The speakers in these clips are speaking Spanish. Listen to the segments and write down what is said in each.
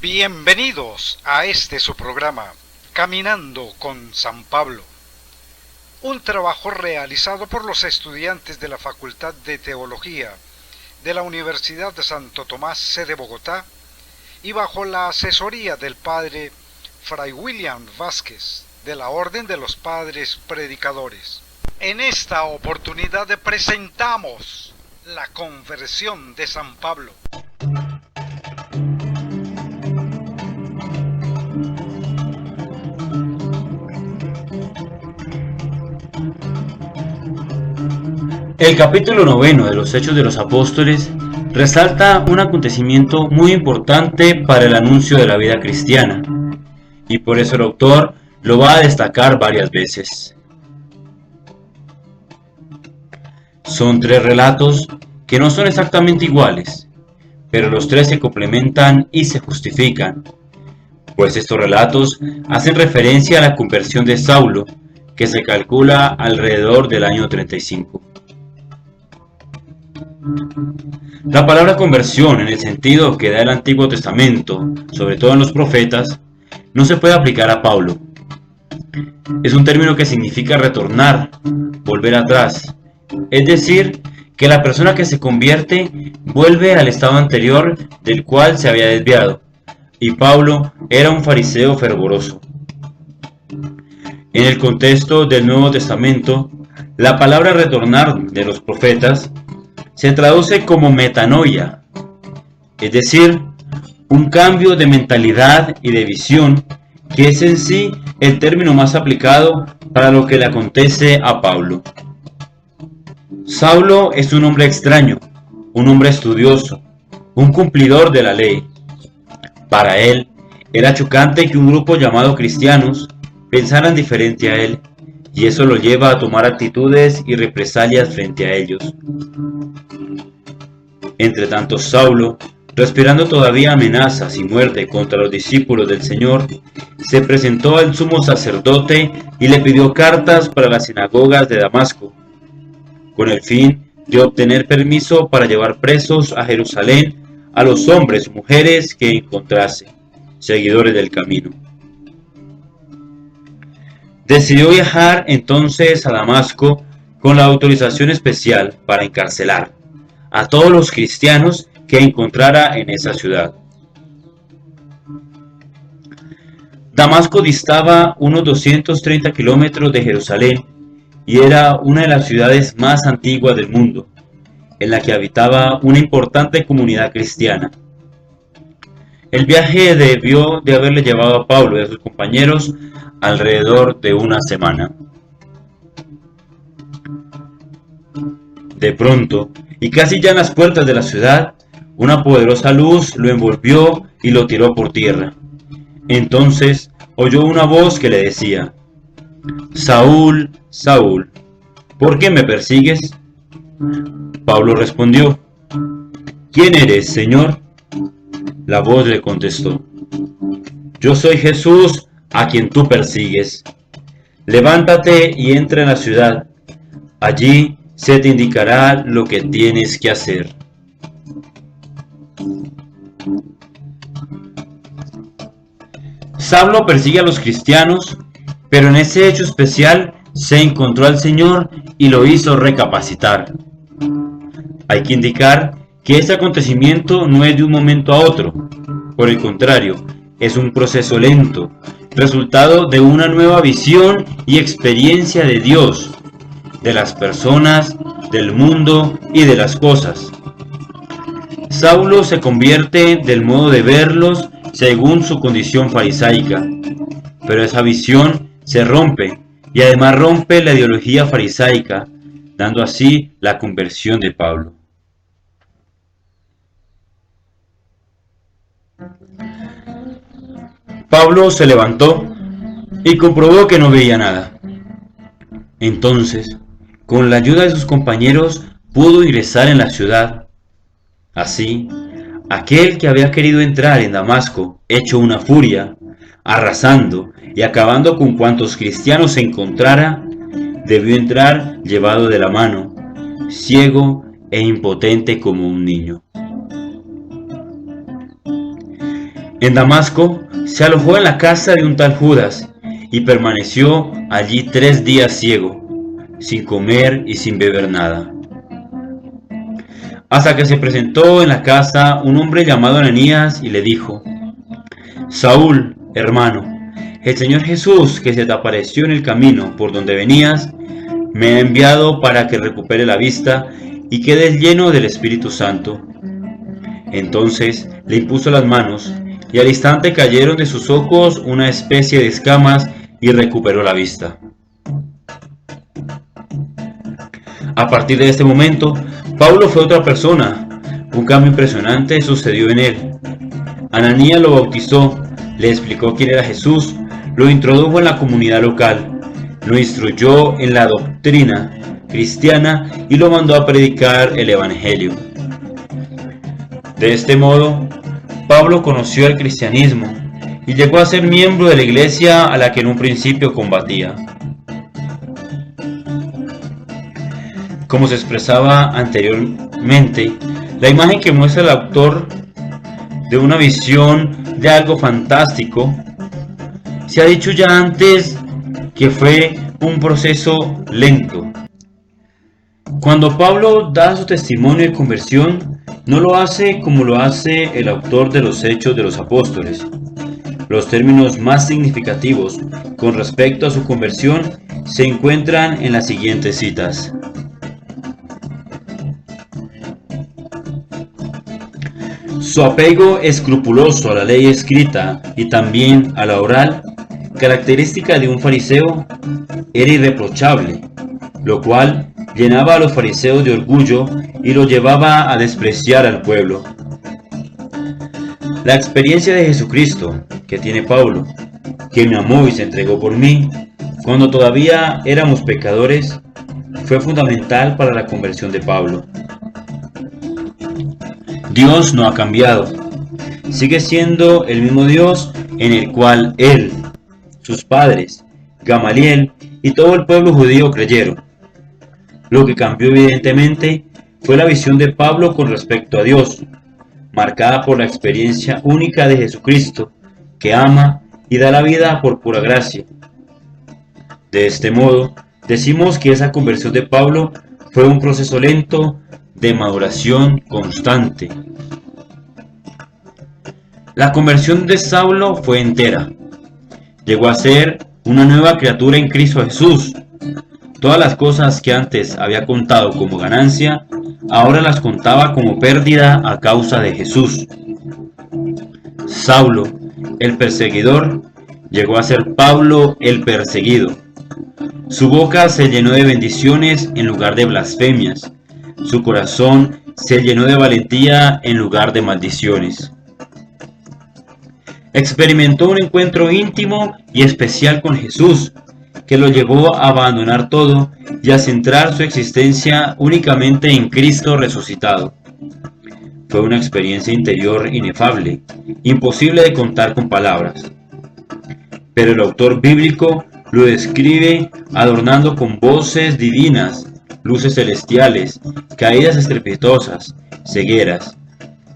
Bienvenidos a su programa, Caminando con San Pablo, un trabajo realizado por los estudiantes de la Facultad de Teología de la Universidad de Santo Tomás, sede Bogotá, y bajo la asesoría del Padre Fray William Vázquez, de la Orden de los Padres Predicadores. En esta oportunidad presentamos la conversión de San Pablo. El capítulo 9 de los Hechos de los Apóstoles resalta un acontecimiento muy importante para el anuncio de la vida cristiana, y por eso el autor lo va a destacar varias veces. Son tres relatos que no son exactamente iguales, pero los tres se complementan y se justifican, pues estos relatos hacen referencia a la conversión de Saulo, que se calcula alrededor del año 35. La palabra conversión, en el sentido que da el Antiguo Testamento, sobre todo en los profetas, no se puede aplicar a Pablo. Es un término que significa retornar, volver atrás, es decir, que la persona que se convierte vuelve al estado anterior del cual se había desviado, y Pablo era un fariseo fervoroso. En el contexto del Nuevo Testamento, la palabra retornar de los profetas se traduce como metanoia, es decir, un cambio de mentalidad y de visión, que es en sí el término más aplicado para lo que le acontece a Pablo. Saulo es un hombre extraño, un hombre estudioso, un cumplidor de la ley. Para él era chocante que un grupo llamado cristianos pensaran diferente a él, y eso lo lleva a tomar actitudes y represalias frente a ellos. Entre tanto, Saulo, respirando todavía amenazas y muerte contra los discípulos del Señor, se presentó al sumo sacerdote y le pidió cartas para las sinagogas de Damasco, con el fin de obtener permiso para llevar presos a Jerusalén a los hombres y mujeres que encontrase, seguidores del camino. Decidió viajar entonces a Damasco con la autorización especial para encarcelar a todos los cristianos que encontrara en esa ciudad. Damasco distaba unos 230 kilómetros de Jerusalén y era una de las ciudades más antiguas del mundo, en la que habitaba una importante comunidad cristiana. El viaje debió de haberle llevado a Pablo y a sus compañeros alrededor de una semana. De pronto, y casi ya en las puertas de la ciudad, una poderosa luz lo envolvió y lo tiró por tierra. Entonces oyó una voz que le decía: «Saúl, Saúl, ¿por qué me persigues?». Pablo respondió: «¿Quién eres, Señor?». La voz le contestó: «Yo soy Jesús, a quien tú persigues. Levántate y entra en la ciudad. Allí se te indicará lo que tienes que hacer». Saulo persigue a los cristianos, pero en ese hecho especial se encontró al Señor y lo hizo recapacitar. Hay que indicar que este acontecimiento no es de un momento a otro. Por el contrario, es un proceso lento, resultado de una nueva visión y experiencia de Dios, de las personas, del mundo y de las cosas. Saulo se convierte del modo de verlos según su condición farisaica, pero esa visión se rompe y además rompe la ideología farisaica, dando así la conversión de Pablo. Pablo se levantó y comprobó que no veía nada. Entonces, con la ayuda de sus compañeros, pudo ingresar en la ciudad. Así, aquel que había querido entrar en Damasco, hecho una furia, arrasando y acabando con cuantos cristianos se encontrara, debió entrar llevado de la mano, ciego e impotente como un niño. En Damasco se alojó en la casa de un tal Judas y permaneció allí 3 días ciego, sin comer y sin beber nada. Hasta que se presentó en la casa un hombre llamado Ananías y le dijo: Saúl, hermano, el Señor Jesús, que se te apareció en el camino por donde venías, me ha enviado para que recupere la vista y quedes lleno del Espíritu Santo. Entonces le impuso las manos, y al instante cayeron de sus ojos una especie de escamas y recuperó la vista. A partir de este momento, Pablo fue otra persona. Un cambio impresionante sucedió en él. Ananías lo bautizó, le explicó quién era Jesús, lo introdujo en la comunidad local, lo instruyó en la doctrina cristiana y lo mandó a predicar el Evangelio. De este modo, Pablo conoció el cristianismo y llegó a ser miembro de la iglesia a la que en un principio combatía. Como se expresaba anteriormente, la imagen que muestra el autor de una visión de algo fantástico, se ha dicho ya antes que fue un proceso lento. Cuando Pablo da su testimonio de conversión, no lo hace como lo hace el autor de los Hechos de los Apóstoles. Los términos más significativos con respecto a su conversión se encuentran en las siguientes citas. Su apego escrupuloso a la ley escrita y también a la oral, característica de un fariseo, era irreprochable, lo cual llenaba a los fariseos de orgullo y los llevaba a despreciar al pueblo. La experiencia de Jesucristo que tiene Pablo, que me amó y se entregó por mí, cuando todavía éramos pecadores, fue fundamental para la conversión de Pablo. Dios no ha cambiado, sigue siendo el mismo Dios en el cual él, sus padres, Gamaliel y todo el pueblo judío creyeron. Lo que cambió evidentemente fue la visión de Pablo con respecto a Dios, marcada por la experiencia única de Jesucristo, que ama y da la vida por pura gracia. De este modo, decimos que esa conversión de Pablo fue un proceso lento de maduración constante. La conversión de Saulo fue entera. Llegó a ser una nueva criatura en Cristo Jesús. Todas las cosas que antes había contado como ganancia, ahora las contaba como pérdida a causa de Jesús. Saulo, el perseguidor, llegó a ser Pablo el perseguido. Su boca se llenó de bendiciones en lugar de blasfemias. Su corazón se llenó de valentía en lugar de maldiciones. Experimentó un encuentro íntimo y especial con Jesús, que lo llevó a abandonar todo y a centrar su existencia únicamente en Cristo resucitado. Fue una experiencia interior inefable, imposible de contar con palabras. Pero el autor bíblico lo describe adornando con voces divinas, luces celestiales, caídas estrepitosas, cegueras,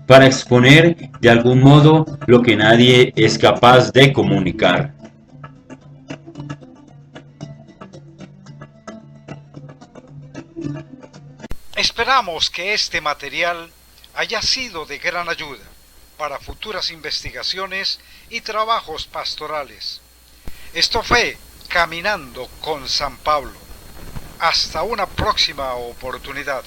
para exponer de algún modo lo que nadie es capaz de comunicar. Esperamos que este material haya sido de gran ayuda para futuras investigaciones y trabajos pastorales. Esto fue Caminando con San Pablo. Hasta una próxima oportunidad.